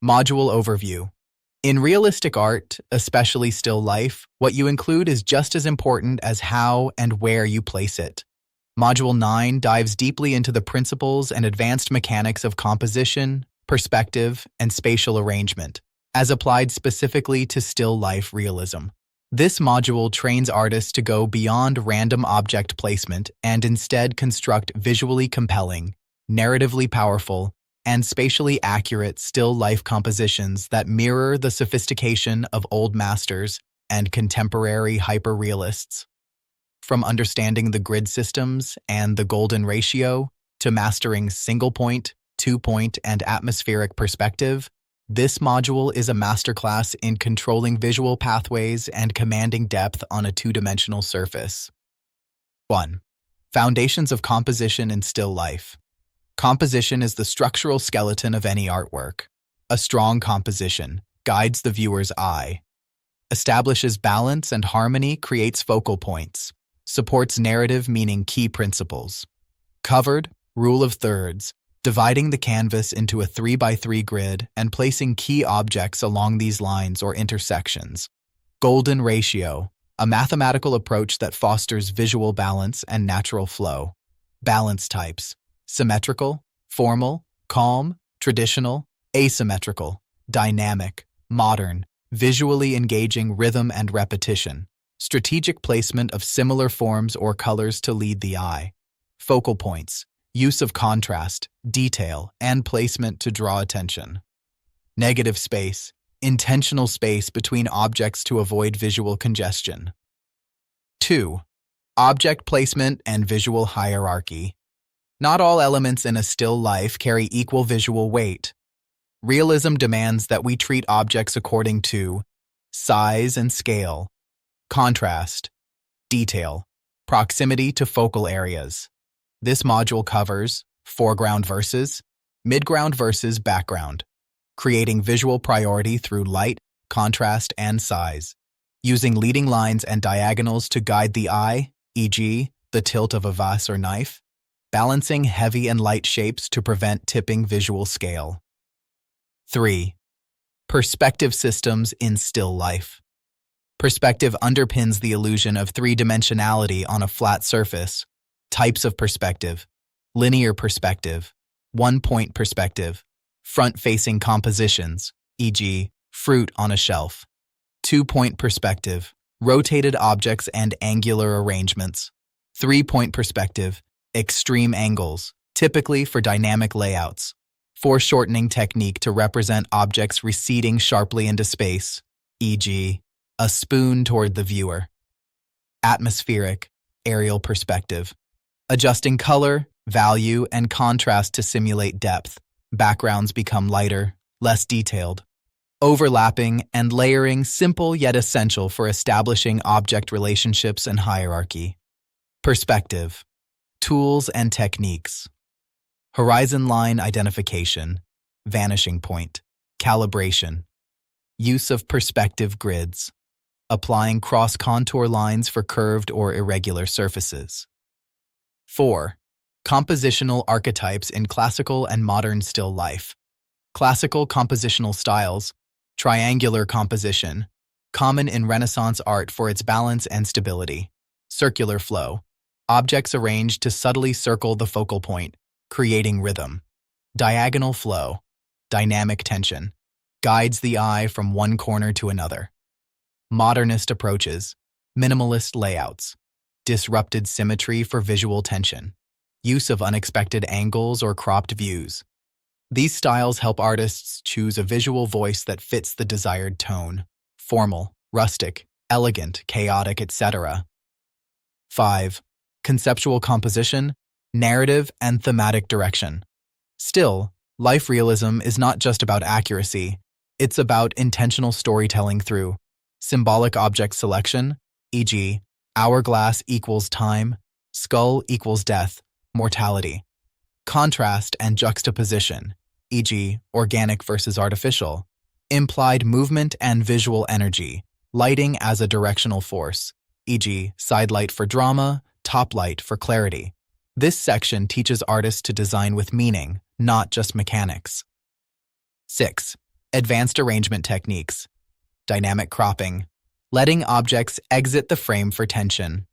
Module overview. In realistic art, especially still life, what you include is just as important as how and where you place it. Module 9 dives deeply into the principles and advanced mechanics of composition, perspective, and spatial arrangement, as applied specifically to still life realism. This module trains artists to go beyond random object placement and instead construct visually compelling, narratively powerful, and spatially accurate still life compositions that mirror the sophistication of old masters and contemporary hyperrealists. From understanding the grid systems and the golden ratio to mastering single-point, two-point, and atmospheric perspective, this module is a masterclass in controlling visual pathways and commanding depth on a two-dimensional surface. 1. Foundations of composition in still life. Composition is the structural skeleton of any artwork. A strong composition guides the viewer's eye, establishes balance and harmony, creates focal points, supports narrative, meaning key principles. Covered, rule of thirds, dividing the canvas into a 3x3 grid and placing key objects along these lines or intersections. Golden ratio, a mathematical approach that fosters visual balance and natural flow. Balance types: symmetrical, formal, calm, traditional, asymmetrical, dynamic, modern, visually engaging, rhythm and repetition. Strategic placement of similar forms or colors to lead the eye. Focal points, use of contrast, detail, and placement to draw attention. Negative space, intentional space between objects to avoid visual congestion. 2. Object placement and visual hierarchy. Not all elements in a still life carry equal visual weight. Realism demands that we treat objects according to size and scale, contrast, detail, proximity to focal areas. This module covers foreground versus, midground versus background, creating visual priority through light, contrast, and size, using leading lines and diagonals to guide the eye, e.g., the tilt of a vase or knife, balancing heavy and light shapes to prevent tipping visual scale. 3. Perspective systems in still life. Perspective underpins the illusion of three-dimensionality on a flat surface. Types of perspective: linear perspective, one-point perspective, front-facing compositions, e.g., fruit on a shelf. Two-point perspective, rotated objects and angular arrangements. Three-point perspective, extreme angles, typically for dynamic layouts. Foreshortening technique to represent objects receding sharply into space, e.g., a spoon toward the viewer. Atmospheric, aerial perspective, adjusting color, value, and contrast to simulate depth. Backgrounds become lighter, less detailed. Overlapping and layering, simple yet essential for establishing object relationships and hierarchy. Perspective, tools and techniques. Horizon line identification, vanishing point, calibration. Use of perspective grids, applying cross-contour lines for curved or irregular surfaces. 4. Compositional archetypes in classical and modern still life. Classical compositional styles, triangular composition, common in Renaissance art for its balance and stability. Circular flow, objects arranged to subtly circle the focal point, creating rhythm. Diagonal flow, dynamic tension, guides the eye from one corner to another. Modernist approaches, minimalist layouts, disrupted symmetry for visual tension, use of unexpected angles or cropped views. These styles help artists choose a visual voice that fits the desired tone: formal, rustic, elegant, chaotic, etc. 5. Conceptual composition, narrative, and thematic direction. Still, life realism is not just about accuracy. It's about intentional storytelling through symbolic object selection, e.g., hourglass equals time, skull equals death, mortality. Contrast and juxtaposition, e.g., organic versus artificial. Implied movement and visual energy, lighting as a directional force, e.g., side light for drama, top light for clarity. This section teaches artists to design with meaning, not just mechanics. 6. Advanced arrangement techniques. Dynamic cropping. Letting objects exit the frame for tension.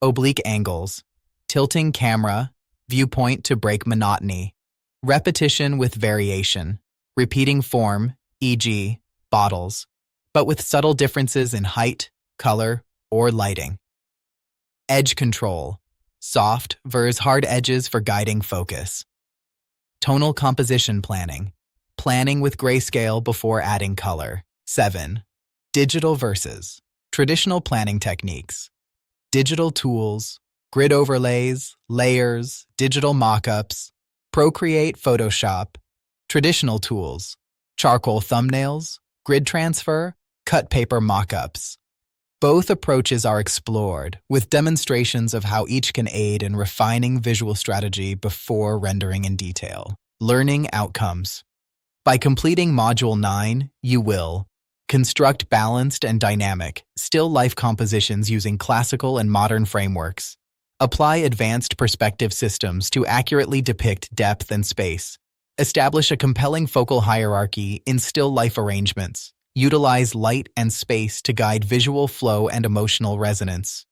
Oblique angles. Tilting camera, viewpoint to break monotony. Repetition with variation. Repeating form, e.g., bottles, but with subtle differences in height, color, or lighting. Edge control. Soft versus hard edges for guiding focus. Tonal composition planning. Planning with grayscale before adding color. 7. Digital versus traditional planning techniques. Digital tools, grid overlays, layers, digital mockups, Procreate, Photoshop. Traditional tools, charcoal thumbnails, grid transfer, cut paper mockups. Both approaches are explored, with demonstrations of how each can aid in refining visual strategy before rendering in detail. Learning outcomes. By completing Module 9, you will construct balanced and dynamic, still life compositions using classical and modern frameworks. Apply advanced perspective systems to accurately depict depth and space. Establish a compelling focal hierarchy in still life arrangements. Utilize light and space to guide visual flow and emotional resonance.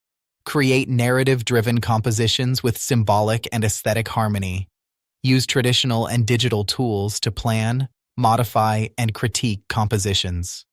Create narrative-driven compositions with symbolic and aesthetic harmony. Use traditional and digital tools to plan, modify, and critique compositions.